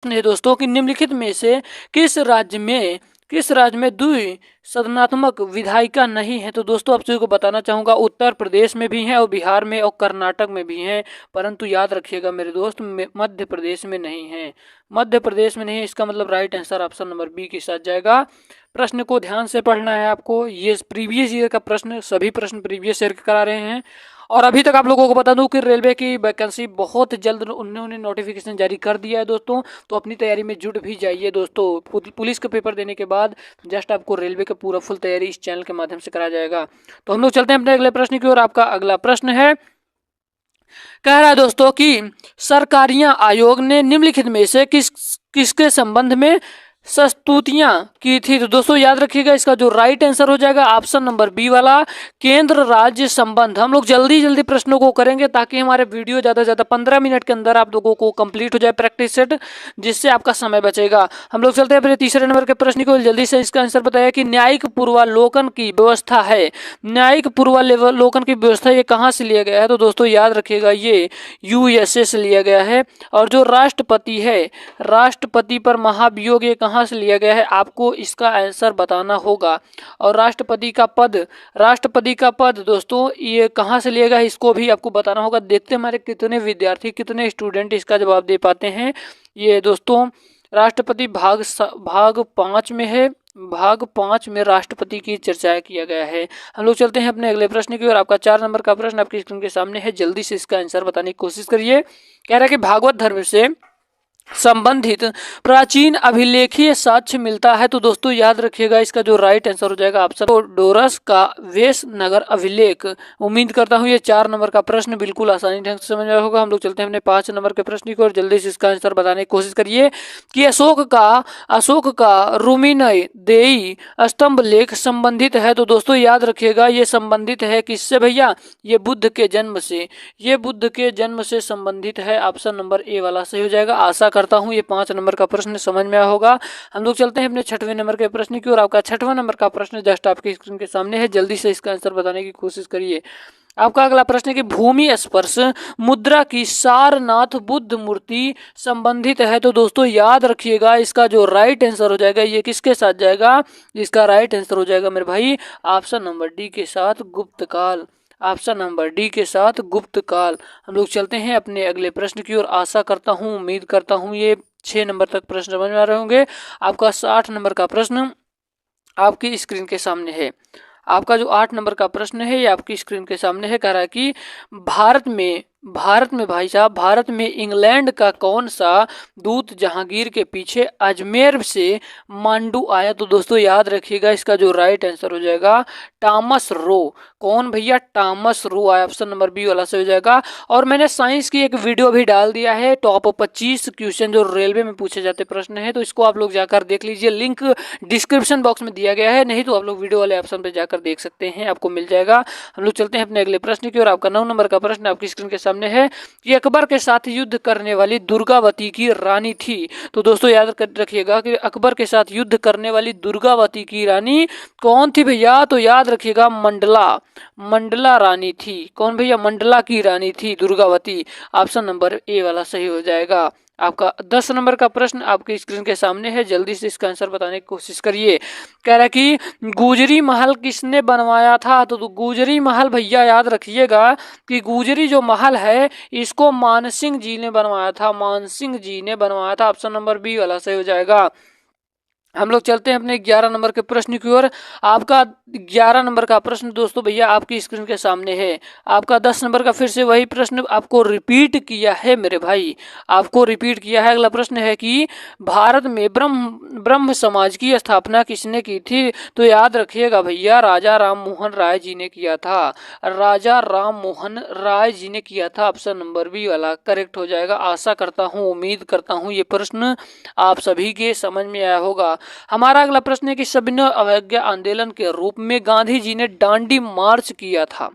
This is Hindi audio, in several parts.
है दोस्तों कि निम्नलिखित में से किस राज्य में द्विसदनात्मक विधायिका नहीं है। तो दोस्तों आप सभी को बताना चाहूंगा उत्तर प्रदेश में भी हैं और बिहार में और कर्नाटक में भी हैं, परंतु याद रखिएगा मेरे दोस्त मध्य प्रदेश में नहीं है। मध्य प्रदेश में नहीं है, इसका मतलब right answer option number B के साथ जाएगा। प्रश्न को ध्यान से पढ़ना है आपको, ये प्रीवियस ईयर का प्रश्न, सभी प्रश्न प्रीवियस ईयर के करा रहे हैं। और अभी तक आप लोगों को बता दूं कि रेलवे की वैकेंसी बहुत जल्द उन्होंने नोटिफिकेशन जारी कर दिया है दोस्तों, तो अपनी तैयारी में जुट भी जाइए दोस्तों। पुलिस का पेपर देने के बाद जस्ट आपको रेलवे का पूरा फुल तैयारी इस चैनल के माध्यम से कराया जाएगा। तो हम लोग चलते हैं अपने अगले प्रश्न की ओर। आपका अगला प्रश्न है, कह रहा है दोस्तों कि सरकारियां आयोग ने निम्नलिखित में से किसके संबंध में संस्तुतियां की थी। तो दोस्तों याद रखिएगा, इसका जो राइट आंसर हो जाएगा ऑप्शन नंबर बी वाला, केंद्र राज्य संबंध। हम लोग जल्दी जल्दी प्रश्नों को करेंगे ताकि हमारे वीडियो ज्यादा से ज्यादा 15 मिनट के अंदर आप लोगों को कंप्लीट हो जाए प्रैक्टिस सेट, जिससे आपका समय बचेगा। हम लोग चलते हैं अपने तीसरे नंबर के प्रश्न को। जल्दी से इसका आंसर बताया कि न्यायिक पूर्वालोकन की व्यवस्था है, न्यायिक पूर्वालोकन की व्यवस्था ये कहाँ से लिया गया है। तो दोस्तों याद रखिएगा, ये यूएसए से लिया गया है। और जो राष्ट्रपति है, राष्ट्रपति पर महाभियोग, ये कहाँ से लिया गया है, आपको इसका आंसर बताना होगा। और राष्ट्रपति का पद दोस्तों ये कहाँ से लिया गया है, इसको भी आपको बताना होगा। देखते हैं हमारे कितने विद्यार्थी, कितने स्टूडेंट इसका जवाब दे पाते हैं। ये दोस्तों राष्ट्रपति भाग 5 में है, भाग 5 में राष्ट्रपति की चर्चा किया गया है। हम लोग चलते हैं अपने अगले प्रश्न की ओर। आपका 4 नंबर का प्रश्न आपकी स्क्रीन के सामने है, जल्दी से इसका आंसर बताने की कोशिश करिए। कह रहा है कि भागवत धर्म से संबंधित प्राचीन अभिलेखीय साक्ष्य मिलता है। तो दोस्तों याद रखिएगा, इसका जो राइट आंसर हो जाएगा ऑप्शन डोरस का वेश नगर अभिलेख। उम्मीद करता हूं ये 4 नंबर का प्रश्न बिल्कुल आसानी ढंग से समझ में होगा। हम लोग चलते हैं अपने 5 नंबर के प्रश्न की ओर, जल्दी से इसका आंसर बताने की कोशिश करिए कि अशोक का रुमिनय देई स्तंभ लेख संबंधित है। तो दोस्तों याद रखिएगा, ये संबंधित है किससे भैया, ये बुद्ध के जन्म से, ये बुद्ध के जन्म से संबंधित है। ऑप्शन नंबर ए वाला सही हो जाएगा। आशा करता हूं ये 5 नंबर का प्रश्न समझ में आया होगा। हम लोग चलते हैं अपने 6वें नंबर के प्रश्न की ओर। आपका 6वां नंबर का प्रश्न जस्ट आपकी स्क्रीन के सामने है, जल्दी से इसका आंसर बताने की कोशिश करिए। आपका अगला प्रश्न है कि भूमि स्पर्श मुद्रा की सारनाथ बुद्ध मूर्ति संबंधित है। तो दोस्तों याद रखिएगा, इसका जो राइट आंसर हो जाएगा ये किसके साथ जाएगा, इसका राइट आंसर हो जाएगा मेरे भाई ऑप्शन नंबर डी के साथ गुप्तकाल, ऑप्शन नंबर डी के साथ गुप्तकाल। हम लोग चलते हैं अपने अगले प्रश्न की ओर। आशा करता हूं, उम्मीद करता हूं ये 6 नंबर तक प्रश्न समझ में आ रहे होंगे। आपका 60 नंबर का प्रश्न आपकी स्क्रीन के सामने है। आपका जो 8 नंबर का प्रश्न है ये आपकी स्क्रीन के सामने है। कह रहा है कि भारत में भाई साहब, भारत में इंग्लैंड का कौन सा दूत जहांगीर के पीछे अजमेर से मांडू आया। तो दोस्तों याद रखिएगा, इसका जो राइट आंसर हो जाएगा टॉमस रो। कौन भैया, टॉमस रो आया, ऑप्शन नंबर बी वाला से हो जाएगा। और मैंने साइंस की एक वीडियो भी डाल दिया है, टॉप 25 क्वेश्चन जो रेलवे में पूछे जाते प्रश्न है, तो इसको आप लोग जाकर देख लीजिए, लिंक डिस्क्रिप्शन बॉक्स में दिया गया है, नहीं तो आप लोग वीडियो वाले ऑप्शन पे जाकर देख सकते हैं, आपको मिल जाएगा। हम लोग चलते हैं अपने अगले प्रश्न की ओर। आपका 9 नंबर का प्रश्न आपकी स्क्रीन के सामने है कि अकबर के साथ युद्ध करने वाली दुर्गावती की रानी थी। तो दोस्तों याद रखिएगा कि अकबर के साथ युद्ध करने वाली दुर्गावती की रानी कौन थी भैया। तो याद रखिएगा मंडला रानी थी। कौन भैया, मंडला की रानी थी दुर्गावती। ऑप्शन नंबर ए वाला सही हो जाएगा। आपका 10 नंबर का प्रश्न आपकी स्क्रीन के सामने है, जल्दी से इसका आंसर बताने की कोशिश करिए। कह रहा है कि गुजरी महल किसने बनवाया था। तो गुजरी महल भैया याद रखिएगा कि गुजरी जो महल है इसको मानसिंह जी ने बनवाया था, मानसिंह जी ने बनवाया था। ऑप्शन नंबर बी वाला सही हो जाएगा। हम लोग चलते हैं अपने 11 नंबर के प्रश्न की ओर। आपका 11 नंबर का प्रश्न दोस्तों भैया आपकी स्क्रीन के सामने है। आपका 10 नंबर का फिर से वही प्रश्न आपको रिपीट किया है मेरे भाई, आपको रिपीट किया है। अगला प्रश्न है कि भारत में ब्रह्म समाज की स्थापना किसने की थी। तो याद रखिएगा भैया, राजा राम मोहन राय जी ने किया था, राजा राम मोहन राय जी ने किया था। ऑप्शन नंबर बी वाला करेक्ट हो जाएगा। आशा करता हूँ, उम्मीद करता हूँ ये प्रश्न आप सभी के समझ में आया होगा। हमारा अगला प्रश्न है कि सविनय अवज्ञा आंदोलन के रूप में गांधी जी ने दांडी मार्च किया था।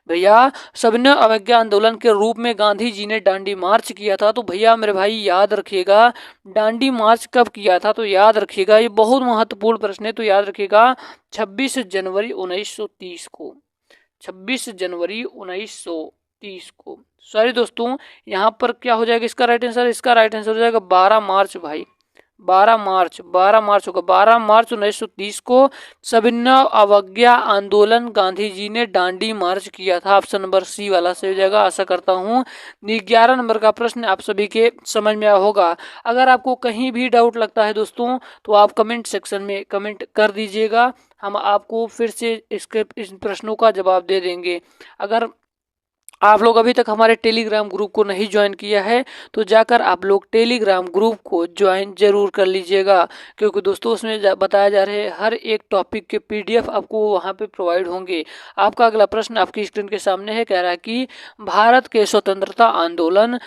भैया सविनय अवज्ञा आंदोलन के रूप में गांधी जी ने दांडी मार्च किया था। तो भैया मेरे भाई याद रखिएगा, दांडी मार्च कब किया था। तो याद रखिएगा, ये बहुत महत्वपूर्ण प्रश्न है। तो याद रखिएगा 26 जनवरी 1930 को, 26 जनवरी 1930 को सॉरी दोस्तों, यहाँ पर क्या हो जाएगा इसका राइट आंसर? इसका राइट आंसर हो जाएगा 12 मार्च भाई, 12 मार्च होगा। 12 मार्च 1930 को सविनय अवज्ञा आंदोलन गांधी जी ने दांडी मार्च किया था। ऑप्शन नंबर सी वाला सही हो जाएगा। आशा करता हूँ 11 नंबर का प्रश्न आप सभी के समझ में आया होगा। अगर आपको कहीं भी डाउट लगता है दोस्तों तो आप कमेंट सेक्शन में कमेंट कर दीजिएगा, हम आपको फिर से इसके इस प्रश्नों का जवाब दे देंगे। अगर आप लोग अभी तक हमारे टेलीग्राम ग्रुप को नहीं ज्वाइन किया है तो जाकर आप लोग टेलीग्राम ग्रुप को ज्वाइन जरूर कर लीजिएगा, क्योंकि दोस्तों उसमें बताया जा रहे हर एक टॉपिक के पीडीएफ आपको वहां पे प्रोवाइड होंगे। आपका अगला प्रश्न आपकी स्क्रीन के सामने है, कह रहा है कि भारत के स्वतंत्रता आंदोलन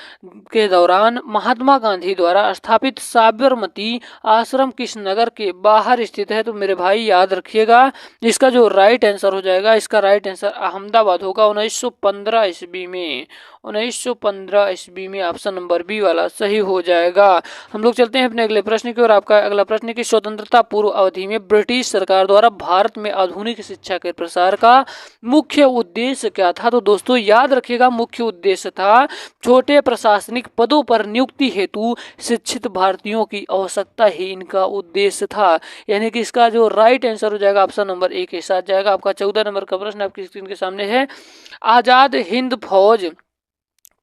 के दौरान महात्मा गांधी द्वारा स्थापित साबरमती आश्रम किस नगर के बाहर स्थित है? तो मेरे भाई याद रखिएगा, इसका जो राइट आंसर हो जाएगा, इसका राइट आंसर अहमदाबाद होगा। 1915 ईस्वी में, 1915 ईस्वी में ऑप्शन नंबर बी वाला सही हो जाएगा। हम लोग चलते हैं अपने अगले प्रश्न की ओर। आपका अगला प्रश्न है कि स्वतंत्रता पूर्व अवधि में ब्रिटिश सरकार द्वारा भारत में आधुनिक शिक्षा के प्रसार का मुख्य उद्देश्य क्या था? तो दोस्तों याद रखिएगा, मुख्य उद्देश्य था छोटे प्रशासनिक पदों पर नियुक्ति हेतु शिक्षित भारतीयों की आवश्यकता ही इनका उद्देश्य था। यानी कि इसका जो राइट आंसर हो जाएगा ऑप्शन नंबर ए के साथ जाएगा। आपका 14 नंबर का प्रश्न आपकी स्क्रीन के सामने है, आजाद हिंद फौज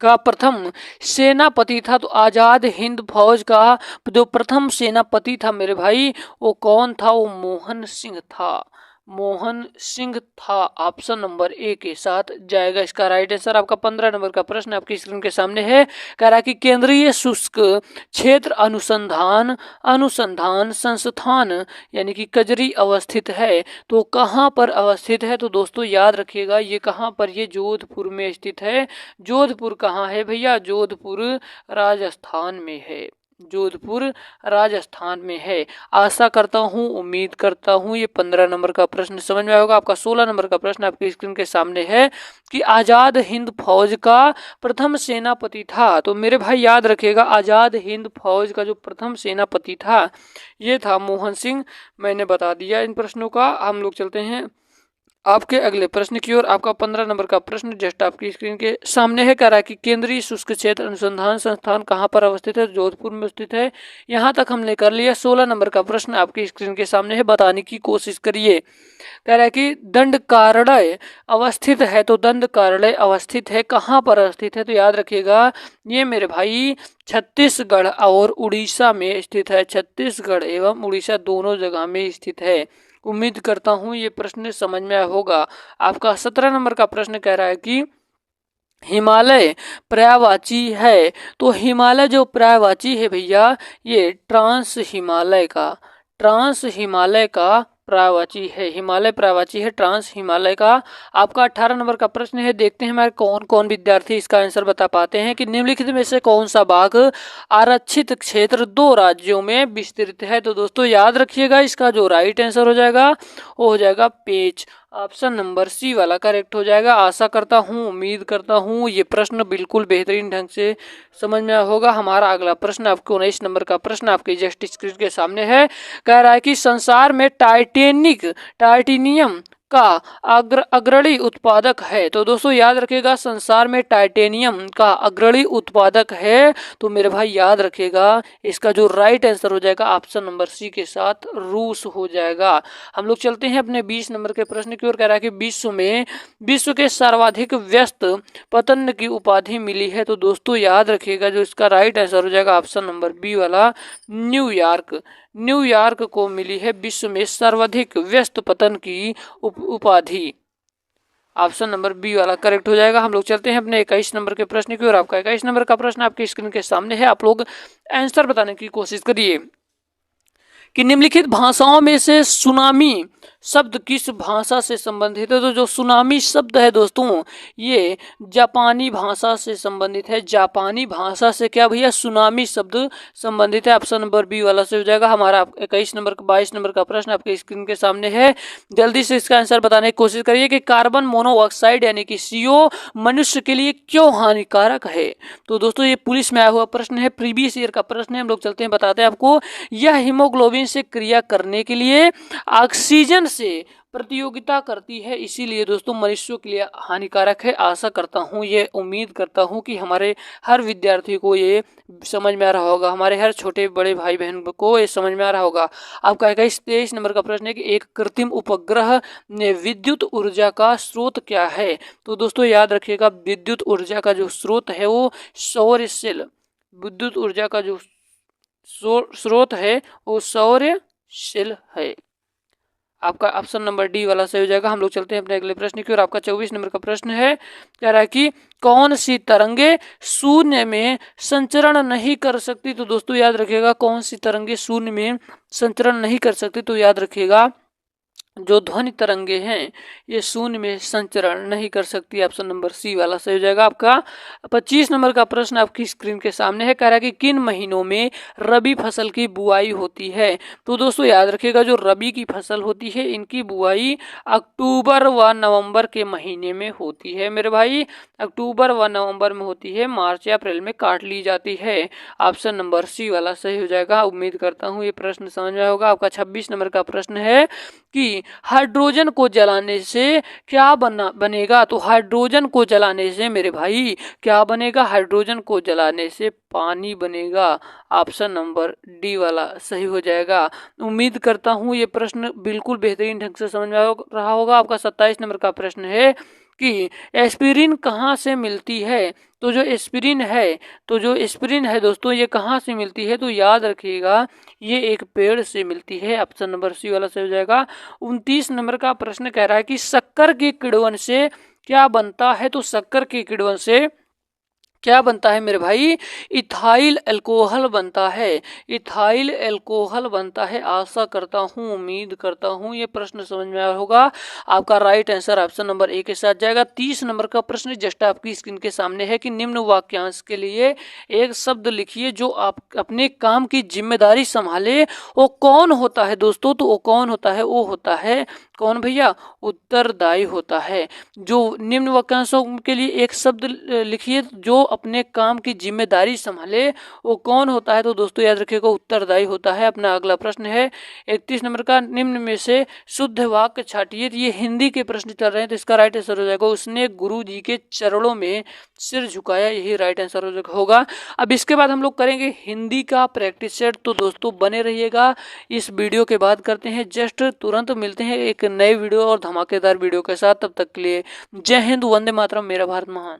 का प्रथम सेनापति था। तो आजाद हिंद फौज का जो प्रथम सेनापति था मेरे भाई, वो कौन था? वो मोहन सिंह था, मोहन सिंह था। ऑप्शन नंबर ए के साथ जाएगा इसका राइट आंसर। आपका 15 नंबर का प्रश्न आपकी स्क्रीन के सामने है, कह रहा है कि केंद्रीय शुष्क क्षेत्र अनुसंधान अनुसंधान संस्थान यानी कि कजरी अवस्थित है, तो कहाँ पर अवस्थित है? तो दोस्तों याद रखिएगा, ये कहाँ पर, ये जोधपुर में स्थित है। जोधपुर कहाँ है भैया? जोधपुर राजस्थान में है, जोधपुर राजस्थान में है। आशा करता हूँ, उम्मीद करता हूँ ये 15 नंबर का प्रश्न समझ में आया होगा। आपका 16 नंबर का प्रश्न आपकी स्क्रीन के सामने है कि आजाद हिंद फौज का प्रथम सेनापति था। तो मेरे भाई याद रखिएगा, आजाद हिंद फौज का जो प्रथम सेनापति था ये था मोहन सिंह। मैंने बता दिया इन प्रश्नों का। हम लोग चलते हैं आपके अगले प्रश्न की ओर। आपका 15 नंबर का प्रश्न जस्ट आपकी स्क्रीन के सामने है, कह रहा है कि केंद्रीय शुष्क क्षेत्र अनुसंधान संस्थान कहाँ पर अवस्थित है? जोधपुर में स्थित है। यहाँ तक हमने कर लिया। 16 नंबर का प्रश्न आपकी स्क्रीन के सामने है, बताने की कोशिश करिए। कह रहा है कि दंड कार्यालय अवस्थित है, तो दंड कार्यालय अवस्थित है कहाँ पर अवस्थित है? तो याद रखिएगा, ये मेरे भाई छत्तीसगढ़ और उड़ीसा में स्थित है। छत्तीसगढ़ एवं उड़ीसा दोनों जगह में स्थित है। उम्मीद करता हूँ ये प्रश्न समझ में आया होगा। आपका 17 नंबर का प्रश्न कह रहा है कि हिमालय पर्यायवाची है, तो हिमालय जो पर्यायवाची है भैया, ये ट्रांस हिमालय का पर्यायवाची है। हिमालय पर्यायवाची है, ट्रांस हिमालय का। आपका 18 नंबर का प्रश्न है, देखते हैं हमारे कौन कौन विद्यार्थी इसका आंसर बता पाते हैं कि निम्नलिखित में से कौन सा बाघ आरक्षित क्षेत्र 2 राज्यों में विस्तृत है? तो दोस्तों याद रखिएगा, इसका जो राइट आंसर हो जाएगा वो हो जाएगा पेंच। ऑप्शन नंबर सी वाला करेक्ट हो जाएगा। आशा करता हूँ, उम्मीद करता हूँ ये प्रश्न बिल्कुल बेहतरीन ढंग से समझ में आया होगा। हमारा अगला प्रश्न आपको 19 नंबर का प्रश्न आपके जस्ट स्क्रीन के सामने है, कह रहा है कि संसार में टाइटेनियम का अग्रणी उत्पादक है। तो दोस्तों याद रखिएगा, संसार में टाइटेनियम का अग्रणी उत्पादक है, तो मेरे भाई याद रखिएगा, इसका जो राइट आंसर हो जाएगा ऑप्शन नंबर सी के साथ रूस हो जाएगा। हम लोग चलते हैं अपने 20 नंबर के प्रश्न की ओर। कह रहा है कि विश्व के सर्वाधिक व्यस्त पतन की उपाधि मिली है, तो दोस्तों याद रखिएगा, जो इसका राइट आंसर हो जाएगा ऑप्शन नंबर बी वाला न्यूयॉर्क को मिली है विश्व में सर्वाधिक व्यस्त पतन की उपाधि। ऑप्शन नंबर बी वाला करेक्ट हो जाएगा। हम लोग चलते हैं अपने 21 नंबर के प्रश्न की ओर। आपका 21 नंबर का प्रश्न आपकी स्क्रीन के सामने है, आप लोग आंसर बताने की कोशिश करिए कि निम्नलिखित भाषाओं में से सुनामी शब्द किस भाषा से संबंधित है? तो जो सुनामी शब्द है दोस्तों, ये जापानी भाषा से संबंधित है। जापानी भाषा से क्या भैया? सुनामी शब्द संबंधित है। ऑप्शन नंबर बी वाला से हो जाएगा। हमारा 22 नंबर का प्रश्न आपके स्क्रीन के सामने है, जल्दी से इसका आंसर बताने की कोशिश करिए कि कार्बन मोनोऑक्साइड यानी कि CO मनुष्य के लिए क्यों हानिकारक है? तो दोस्तों ये पुलिस में आया हुआ प्रश्न है, प्रीवियस ईयर का प्रश्न है। हम लोग चलते हैं, बताते हैं आपको। यह हीमोग्लोबिन से क्रिया करने के लिए ऑक्सीजन से प्रतियोगिता करती है, इसीलिए दोस्तों मनुष्यों के लिए हानिकारक है। आशा करता हूँ, ये उम्मीद करता हूँ कि हमारे हर विद्यार्थी को ये समझ में आ रहा होगा, हमारे हर छोटे बड़े भाई बहन को ये समझ में आ रहा होगा। आपका 23 नंबर का प्रश्न है कि एक कृत्रिम उपग्रह ने विद्युत ऊर्जा का स्रोत क्या है। तो दोस्तों याद रखिएगा, विद्युत ऊर्जा का जो स्रोत है वो सौर सेल, विद्युत ऊर्जा का जो स्रोत है वो सौर सेल है। आपका ऑप्शन नंबर डी वाला सही हो जाएगा। हम लोग चलते हैं अपने अगले प्रश्न की ओर। आपका 24 नंबर का प्रश्न है, कह रहा है कि कौन सी तरंगे शून्य में संचरण नहीं कर सकती। तो दोस्तों याद रखिएगा, कौन सी तरंगे शून्य में संचरण नहीं कर सकती। तो याद रखिएगा, जो ध्वनि तरंगे हैं ये शून्य में संचरण नहीं कर सकती। ऑप्शन नंबर सी वाला सही हो जाएगा। आपका 25 नंबर का प्रश्न आपकी स्क्रीन के सामने है, कह रहा है कि किन महीनों में रबी फसल की बुआई होती है। तो दोस्तों याद रखिएगा, जो रबी की फसल होती है इनकी बुआई अक्टूबर व नवंबर के महीने में होती है मेरे भाई, अक्टूबर व नवंबर में होती है, मार्च या अप्रैल में काट ली जाती है। ऑप्शन नंबर सी वाला सही हो जाएगा। उम्मीद करता हूँ ये प्रश्न समझ में होगा। आपका 26 नंबर का प्रश्न है कि हाइड्रोजन को जलाने से क्या बनेगा। तो हाइड्रोजन को जलाने से मेरे भाई क्या बनेगा, हाइड्रोजन को जलाने से पानी बनेगा। ऑप्शन नंबर डी वाला सही हो जाएगा। उम्मीद करता हूँ ये प्रश्न बिल्कुल बेहतरीन ढंग से समझ में आ रहा होगा। आपका 27 नंबर का प्रश्न है कि एस्पिरिन कहाँ से मिलती है। तो जो एस्पिरिन है दोस्तों, ये कहाँ से मिलती है। तो याद रखिएगा, ये एक पेड़ से मिलती है। ऑप्शन नंबर सी वाला सही हो जाएगा। 29 नंबर का प्रश्न कह रहा है कि शक्कर के किण्वन से क्या बनता है। तो शक्कर के किण्वन से क्या बनता है मेरे भाई, इथाइल अल्कोहल बनता है, इथाइल अल्कोहल बनता है। आशा करता हूँ, उम्मीद करता हूँ ये प्रश्न समझ में आया होगा। आपका right answer option number A के साथ जाएगा। 30 नंबर का प्रश्न जस्ट आपकी स्क्रीन के सामने है कि निम्न वाक्यांश के लिए एक शब्द लिखिए जो आप अपने काम की जिम्मेदारी संभाले। वो कौन होता है दोस्तों। तो वो कौन होता है, वो होता है कौन भैया, उत्तरदायी होता है। जो निम्न वाक्यांशों के लिए एक शब्द लिखिए जो अपने काम की जिम्मेदारी संभाले, वो कौन होता है। तो दोस्तों याद रखिएगा, उत्तरदायी होता है। अपना अगला प्रश्न है 31 नंबर का, निम्न में से शुद्ध वाक्य छाटिए। ये हिंदी के प्रश्न चल रहे हैं, तो इसका राइट आंसर हो जाएगा, उसने गुरु जी के चरणों में सिर झुकाया। यही राइट आंसर होगा। अब इसके बाद हम लोग करेंगे हिंदी का प्रैक्टिस सेट। तो दोस्तों बने रहिएगा। इस वीडियो के बाद करते हैं, जस्ट तुरंत मिलते हैं एक नए वीडियो और धमाकेदार वीडियो के साथ। तब तक के लिए जय हिंद, वंदे मातरम, मेरा भारत महान।